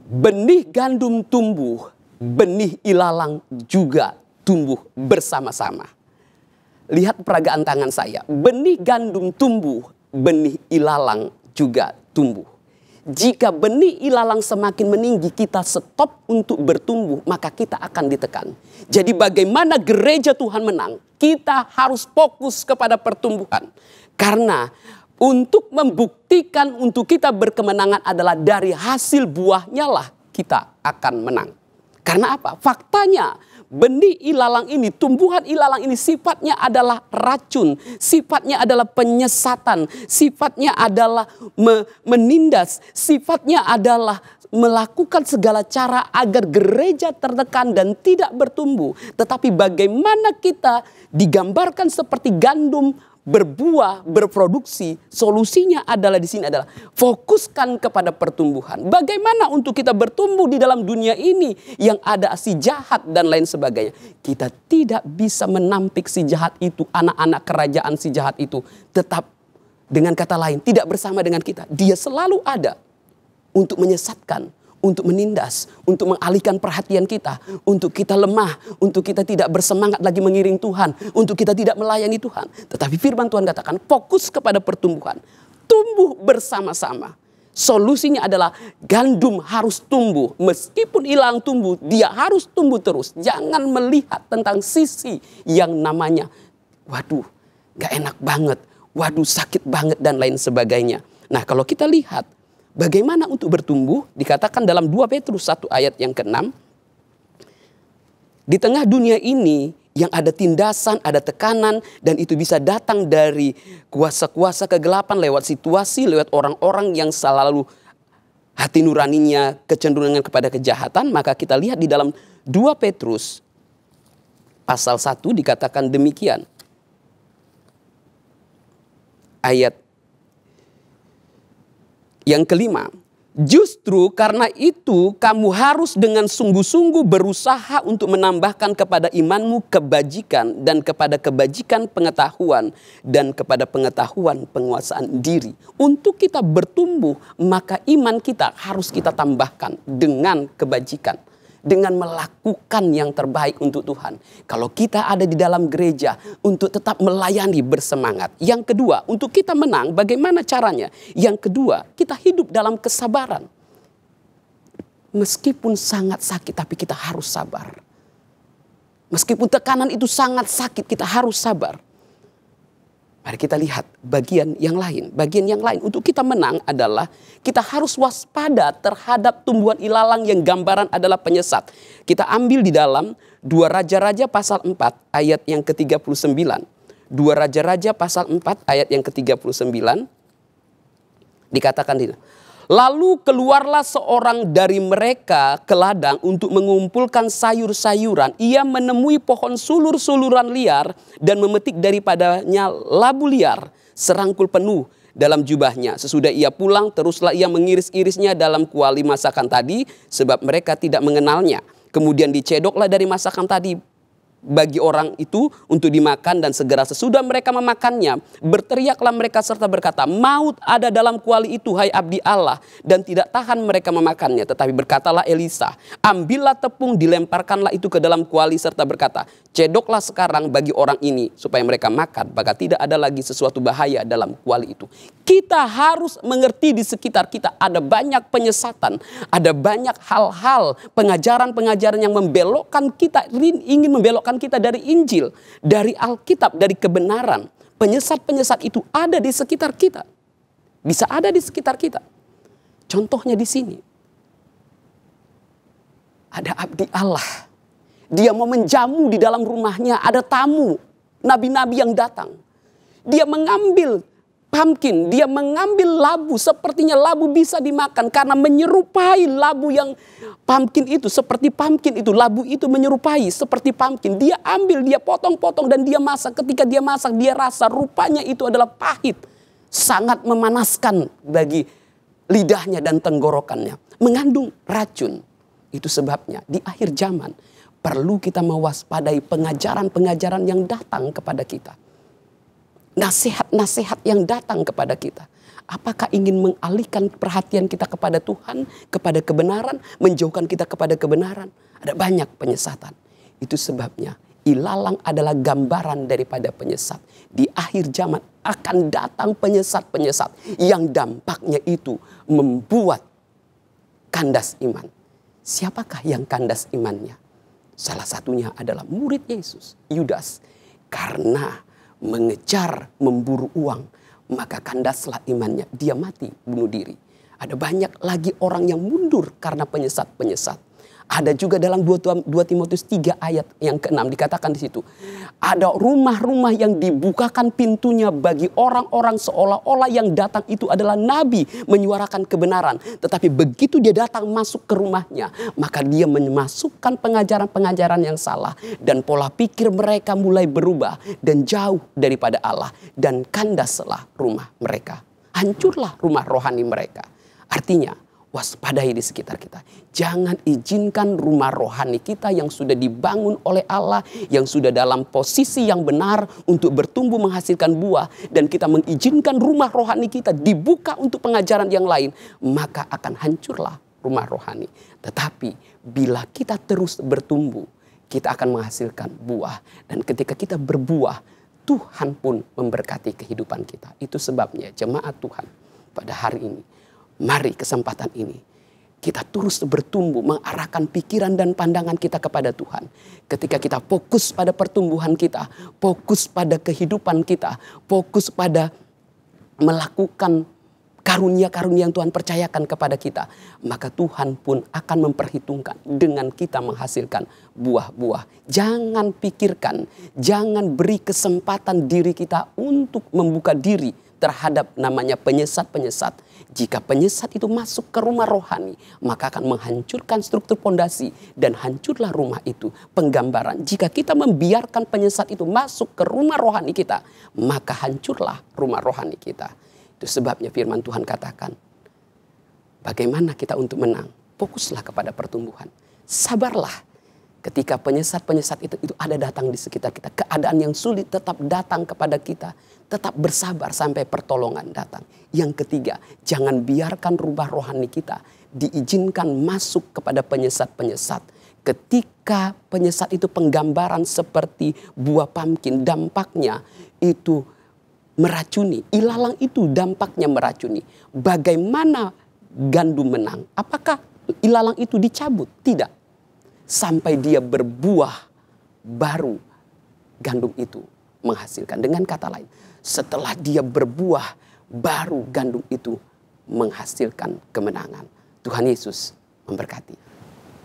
Benih gandum tumbuh, benih ilalang juga tumbuh bersama-sama. Lihat peragaan tangan saya. Benih gandum tumbuh, benih ilalang juga tumbuh. Jika benih ilalang semakin meninggi, kita stop untuk bertumbuh, maka kita akan ditekan. Jadi bagaimana gereja Tuhan menang? Kita harus fokus kepada pertumbuhan. Karena untuk membuktikan untuk kita berkemenangan adalah dari hasil buahnya lah kita akan menang. Karena apa? Faktanya benih ilalang ini, tumbuhan ilalang ini sifatnya adalah racun. Sifatnya adalah penyesatan. Sifatnya adalah menindas. Sifatnya adalah melakukan segala cara agar gereja tertekan dan tidak bertumbuh. Tetapi bagaimana kita digambarkan seperti gandum berbuah, berproduksi, solusinya adalah di sini adalah fokuskan kepada pertumbuhan. Bagaimana untuk kita bertumbuh di dalam dunia ini yang ada si jahat dan lain sebagainya. Kita tidak bisa menampik si jahat itu, anak-anak kerajaan si jahat itu. Tetap dengan kata lain, tidak bersama dengan kita. Dia selalu ada untuk menyesatkan, untuk menindas, untuk mengalihkan perhatian kita, untuk kita lemah, untuk kita tidak bersemangat lagi mengiring Tuhan, untuk kita tidak melayani Tuhan. Tetapi firman Tuhan katakan fokus kepada pertumbuhan. Tumbuh bersama-sama. Solusinya adalah gandum harus tumbuh. Meskipun ilalang tumbuh, dia harus tumbuh terus. Jangan melihat tentang sisi yang namanya, waduh gak enak banget, waduh sakit banget dan lain sebagainya. Nah kalau kita lihat, bagaimana untuk bertumbuh? Dikatakan dalam 2 Petrus 1 ayat yang ke-6. Di tengah dunia ini yang ada tindasan, ada tekanan. Dan itu bisa datang dari kuasa-kuasa kegelapan lewat situasi, lewat orang-orang yang selalu hati nuraninya kecenderungan kepada kejahatan. Maka kita lihat di dalam 2 Petrus pasal 1 dikatakan demikian. Ayat yang kelima, justru karena itu kamu harus dengan sungguh-sungguh berusaha untuk menambahkan kepada imanmu kebajikan dan kepada kebajikan pengetahuan dan kepada pengetahuan penguasaan diri. Untuk kita bertumbuh maka iman kita harus kita tambahkan dengan kebajikan. Dengan melakukan yang terbaik untuk Tuhan. Kalau kita ada di dalam gereja untuk tetap melayani bersemangat. Yang kedua, untuk kita menang bagaimana caranya? Yang kedua, kita hidup dalam kesabaran. Meskipun sangat sakit tapi kita harus sabar. Meskipun tekanan itu sangat sakit kita harus sabar. Mari kita lihat bagian yang lain. Bagian yang lain untuk kita menang adalah kita harus waspada terhadap tumbuhan ilalang yang gambaran adalah penyesat. Kita ambil di dalam 2 Raja-Raja pasal 4 ayat yang ke-39. 2 Raja-Raja pasal 4 ayat yang ke-39. Dikatakan ini. Lalu keluarlah seorang dari mereka ke ladang untuk mengumpulkan sayur-sayuran. Ia menemui pohon sulur-suluran liar dan memetik daripadanya labu liar serangkul penuh dalam jubahnya. Sesudah ia pulang teruslah ia mengiris-irisnya dalam kuali masakan tadi sebab mereka tidak mengenalnya. Kemudian dicedoklah dari masakan tadi bagi orang itu untuk dimakan dan segera sesudah mereka memakannya berteriaklah mereka serta berkata, maut ada dalam kuali itu hai abdi Allah, dan tidak tahan mereka memakannya. Tetapi berkatalah Elisa, ambillah tepung dilemparkanlah itu ke dalam kuali serta berkata, cedoklah sekarang bagi orang ini supaya mereka makan, maka tidak ada lagi sesuatu bahaya dalam kuali itu. Kita harus mengerti di sekitar kita ada banyak penyesatan, ada banyak hal-hal pengajaran-pengajaran yang membelokkan kita, ingin membelokkan kita dari Injil, dari Alkitab, dari kebenaran. Penyesat-penyesat itu ada di sekitar kita. Bisa ada di sekitar kita. Contohnya di sini. Ada abdi Allah. Dia mau menjamu di dalam rumahnya, ada tamu, nabi-nabi yang datang. Dia mengambil pumpkin, dia mengambil labu, sepertinya labu bisa dimakan karena menyerupai labu yang pumpkin itu, seperti pumpkin itu, labu itu menyerupai seperti pumpkin. Dia ambil, dia potong-potong dan dia masak. Ketika dia masak, dia rasa rupanya itu adalah pahit, sangat memanaskan bagi lidahnya dan tenggorokannya, mengandung racun. Itu sebabnya di akhir zaman perlu kita mewaspadai pengajaran-pengajaran yang datang kepada kita. Nasihat-nasihat yang datang kepada kita. Apakah ingin mengalihkan perhatian kita kepada Tuhan, kepada kebenaran, menjauhkan kita kepada kebenaran? Ada banyak penyesatan. Itu sebabnya ilalang adalah gambaran daripada penyesat. Di akhir zaman akan datang penyesat-penyesat yang dampaknya itu membuat kandas iman. Siapakah yang kandas imannya? Salah satunya adalah murid Yesus, Yudas. Karena mengejar, memburu uang, maka kandaslah imannya. Dia mati, bunuh diri. Ada banyak lagi orang yang mundur karena penyesat-penyesat. Ada juga dalam 2 Timotius 3 ayat yang ke-6 dikatakan di situ. Ada rumah-rumah yang dibukakan pintunya bagi orang-orang seolah-olah yang datang itu adalah nabi menyuarakan kebenaran. Tetapi begitu dia datang masuk ke rumahnya, maka dia memasukkan pengajaran-pengajaran yang salah. Dan pola pikir mereka mulai berubah dan jauh daripada Allah. Dan kandaslah rumah mereka. Hancurlah rumah rohani mereka. Artinya, waspadai di sekitar kita. Jangan izinkan rumah rohani kita yang sudah dibangun oleh Allah, yang sudah dalam posisi yang benar untuk bertumbuh menghasilkan buah, dan kita mengizinkan rumah rohani kita dibuka untuk pengajaran yang lain, maka akan hancurlah rumah rohani. Tetapi bila kita terus bertumbuh, kita akan menghasilkan buah. Dan ketika kita berbuah, Tuhan pun memberkati kehidupan kita. Itu sebabnya jemaat Tuhan pada hari ini, mari kesempatan ini kita terus bertumbuh, mengarahkan pikiran dan pandangan kita kepada Tuhan. Ketika kita fokus pada pertumbuhan kita, fokus pada kehidupan kita, fokus pada melakukan karunia-karunia yang Tuhan percayakan kepada kita, maka Tuhan pun akan memperhitungkan dengan kita menghasilkan buah-buah. Jangan pikirkan, jangan beri kesempatan diri kita untuk membuka diri terhadap namanya penyesat-penyesat. Jika penyesat itu masuk ke rumah rohani, maka akan menghancurkan struktur pondasi dan hancurlah rumah itu. Penggambaran, jika kita membiarkan penyesat itu masuk ke rumah rohani kita, maka hancurlah rumah rohani kita. Itu sebabnya firman Tuhan katakan, bagaimana kita untuk menang? Fokuslah kepada pertumbuhan. Sabarlah. Ketika penyesat-penyesat itu ada datang di sekitar kita, keadaan yang sulit tetap datang kepada kita. Tetap bersabar sampai pertolongan datang. Yang ketiga, jangan biarkan rumah rohani kita diizinkan masuk kepada penyesat-penyesat. Ketika penyesat itu penggambaran seperti buah pumpkin, dampaknya itu meracuni. Ilalang itu dampaknya meracuni. Bagaimana gandum menang? Apakah ilalang itu dicabut? Tidak. Sampai dia berbuah, baru gandum itu menghasilkan. Dengan kata lain, setelah dia berbuah, baru gandum itu menghasilkan kemenangan. Tuhan Yesus memberkati.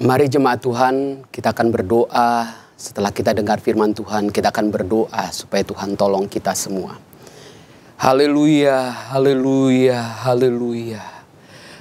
Mari jemaat Tuhan, kita akan berdoa. Setelah kita dengar firman Tuhan, kita akan berdoa supaya Tuhan tolong kita semua. Haleluya, haleluya, haleluya.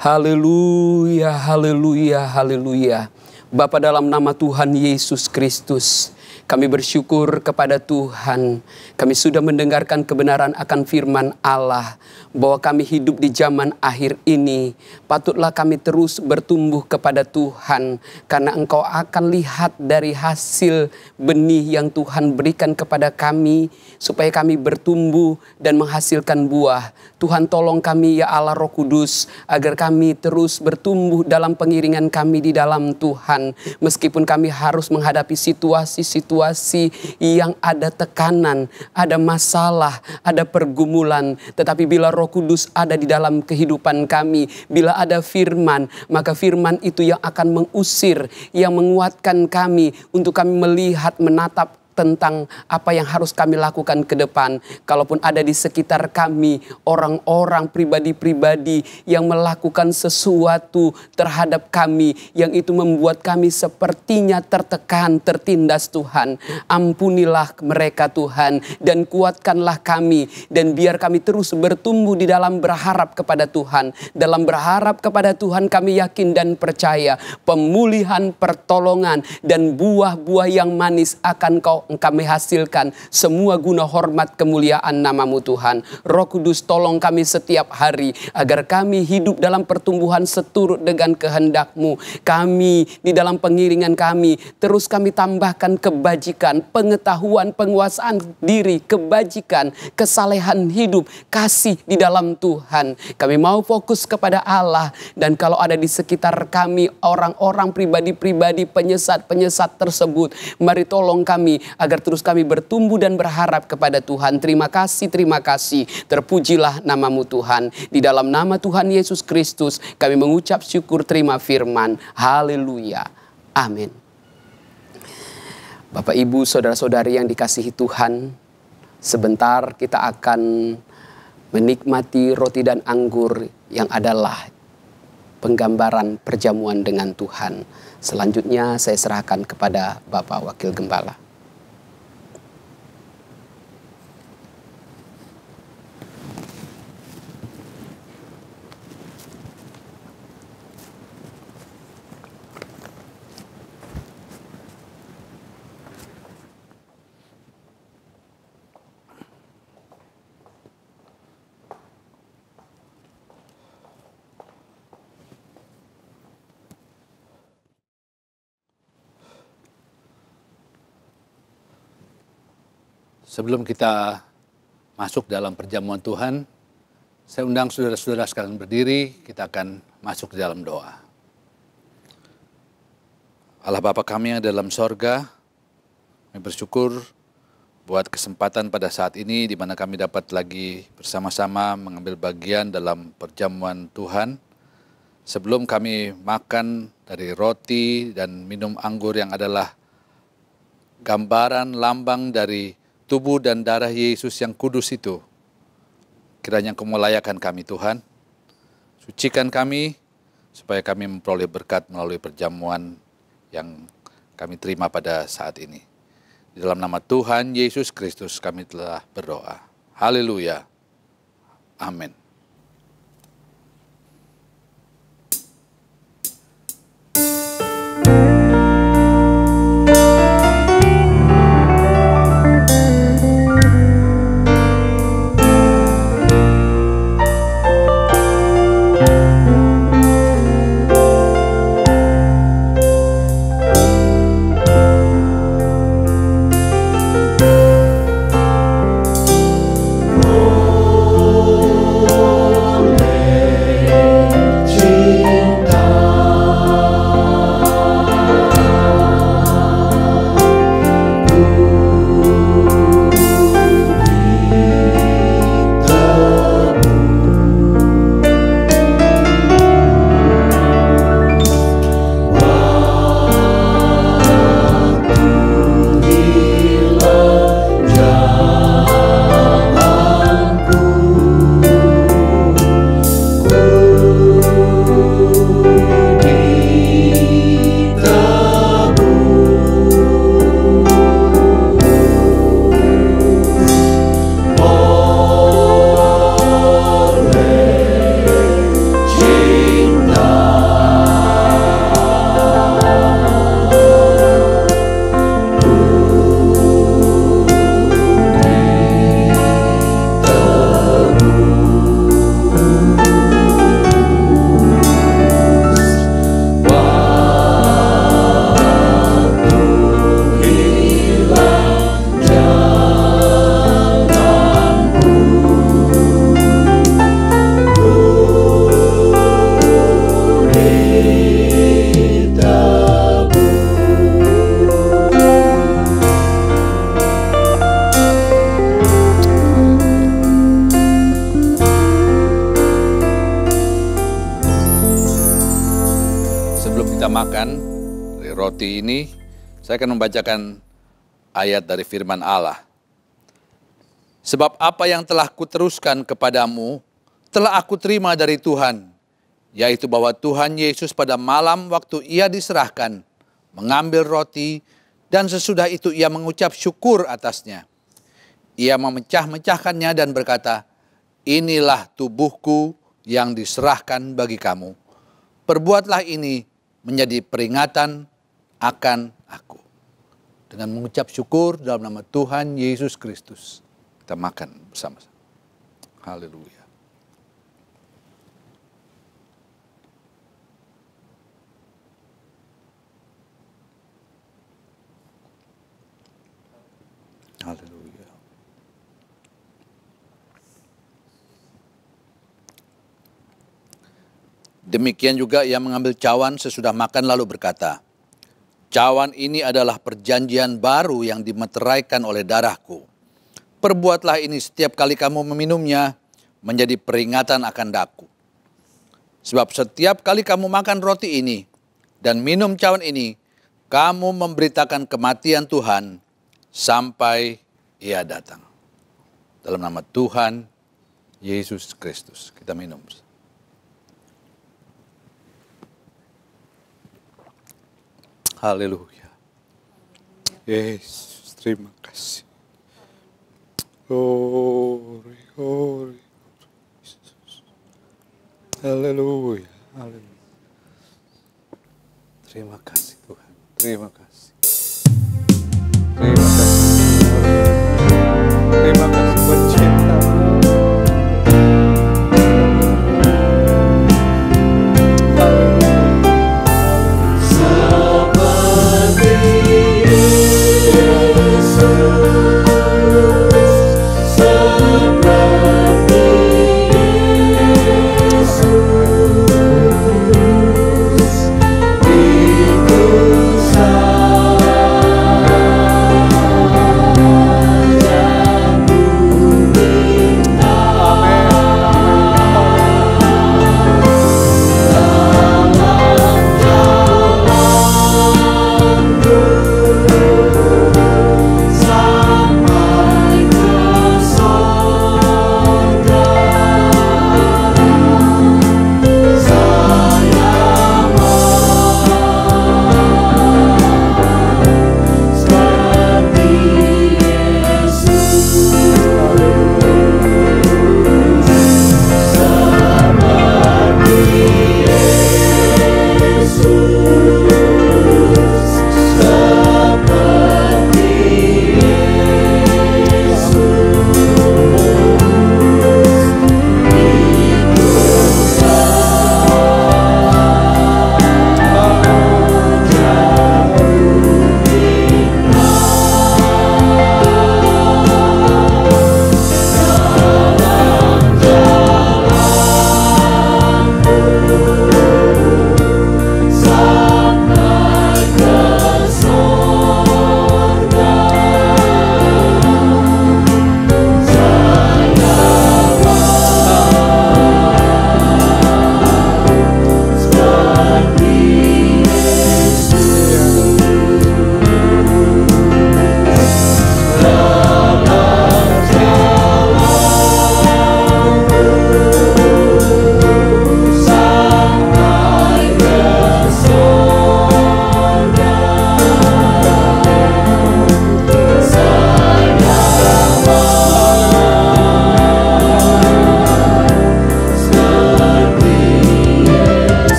Haleluya, haleluya, haleluya. Bapa, dalam nama Tuhan Yesus Kristus, kami bersyukur kepada Tuhan. Kami sudah mendengarkan kebenaran akan firman Allah, bahwa kami hidup di zaman akhir ini. Patutlah kami terus bertumbuh kepada Tuhan, karena Engkau akan lihat dari hasil benih yang Tuhan berikan kepada kami, supaya kami bertumbuh dan menghasilkan buah. Tuhan, tolong kami ya Allah Roh Kudus, agar kami terus bertumbuh dalam pengiringan kami di dalam Tuhan. Meskipun kami harus menghadapi situasi-situasi yang ada tekanan, ada masalah, ada pergumulan. Tetapi bila Roh Kudus ada di dalam kehidupan kami, bila ada firman, maka firman itu yang akan mengusir, yang menguatkan kami untuk kami melihat, menatap tentang apa yang harus kami lakukan ke depan. Kalaupun ada di sekitar kami orang-orang pribadi-pribadi yang melakukan sesuatu terhadap kami, yang itu membuat kami sepertinya tertekan, tertindas, Tuhan, ampunilah mereka Tuhan, dan kuatkanlah kami, dan biar kami terus bertumbuh di dalam berharap kepada Tuhan. Dalam berharap kepada Tuhan kami yakin dan percaya pemulihan, pertolongan, dan buah-buah yang manis akan kami hasilkan, semua guna hormat kemuliaan nama-Mu Tuhan. Roh Kudus, tolong kami setiap hari agar kami hidup dalam pertumbuhan seturut dengan kehendak-Mu. Kami di dalam pengiringan kami terus kami tambahkan kebajikan, pengetahuan, penguasaan diri, kebajikan, kesalehan hidup, kasih di dalam Tuhan. Kami mau fokus kepada Allah, dan kalau ada di sekitar kami orang-orang pribadi-pribadi penyesat-penyesat tersebut, mari tolong kami agar terus kami bertumbuh dan berharap kepada Tuhan. Terima kasih, terpujilah namamu Tuhan. Di dalam nama Tuhan Yesus Kristus kami mengucap syukur, terima firman. Haleluya, amin. Bapak, Ibu, saudara-saudari yang dikasihi Tuhan, sebentar kita akan menikmati roti dan anggur yang adalah penggambaran perjamuan dengan Tuhan. Selanjutnya saya serahkan kepada Bapak Wakil Gembala. Sebelum kita masuk dalam perjamuan Tuhan, saya undang saudara-saudara sekalian berdiri, kita akan masuk ke dalam doa. Allah Bapa kami yang dalam sorga, kami bersyukur buat kesempatan pada saat ini di mana kami dapat lagi bersama-sama mengambil bagian dalam perjamuan Tuhan. Sebelum kami makan dari roti dan minum anggur yang adalah gambaran lambang dari tubuh dan darah Yesus yang kudus itu, kiranya Engkau melayakan kami Tuhan, sucikan kami, supaya kami memperoleh berkat melalui perjamuan yang kami terima pada saat ini. Di dalam nama Tuhan Yesus Kristus kami telah berdoa. Haleluya. Amin. Makan dari roti ini, saya akan membacakan ayat dari firman Allah. Sebab apa yang telah kuteruskan kepadamu, telah aku terima dari Tuhan, yaitu bahwa Tuhan Yesus pada malam waktu ia diserahkan, mengambil roti, dan sesudah itu ia mengucap syukur atasnya. Ia memecah-mecahkannya dan berkata, inilah tubuhku yang diserahkan bagi kamu. Perbuatlah ini menjadi peringatan akan aku. Dengan mengucap syukur dalam nama Tuhan Yesus Kristus, kita makan bersama-sama. Haleluya. Haleluya. Demikian juga ia mengambil cawan sesudah makan lalu berkata, Cawan ini adalah perjanjian baru yang dimeteraikan oleh darahku. Perbuatlah ini setiap kali kamu meminumnya menjadi peringatan akan daku. Sebab setiap kali kamu makan roti ini dan minum cawan ini, kamu memberitakan kematian Tuhan sampai Ia datang. Dalam nama Tuhan Yesus Kristus kita minum. Haleluya. Yesus, terima kasih. Glory, glory. Haleluya, haleluya. Terima kasih Tuhan, terima kasih. Terima kasih. Terima kasih buat cinta-Mu.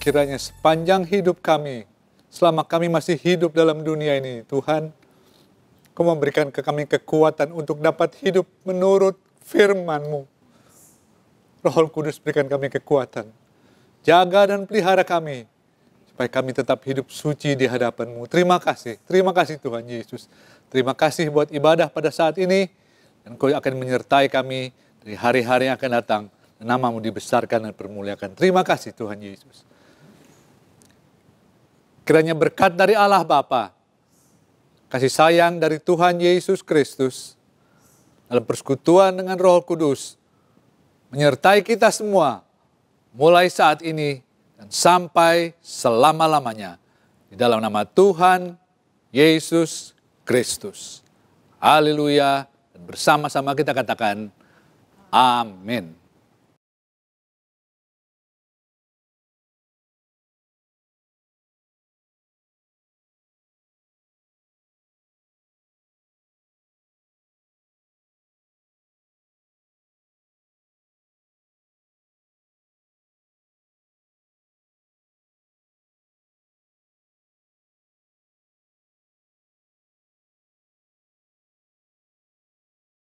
Kiranya sepanjang hidup kami, selama kami masih hidup dalam dunia ini, Tuhan, Kau memberikan ke kami kekuatan untuk dapat hidup menurut firman-Mu. Roh Kudus berikan kami kekuatan. Jaga dan pelihara kami, supaya kami tetap hidup suci di hadapan-Mu. Terima kasih Tuhan Yesus. Terima kasih buat ibadah pada saat ini, dan Kau akan menyertai kami dari hari-hari yang akan datang. Nama-Mu dibesarkan dan permuliakan. Terima kasih Tuhan Yesus. Kiranya berkat dari Allah Bapa, kasih sayang dari Tuhan Yesus Kristus, dalam persekutuan dengan Roh Kudus, menyertai kita semua, mulai saat ini dan sampai selama-lamanya. Di dalam nama Tuhan Yesus Kristus. Haleluya. Dan bersama-sama kita katakan, amin.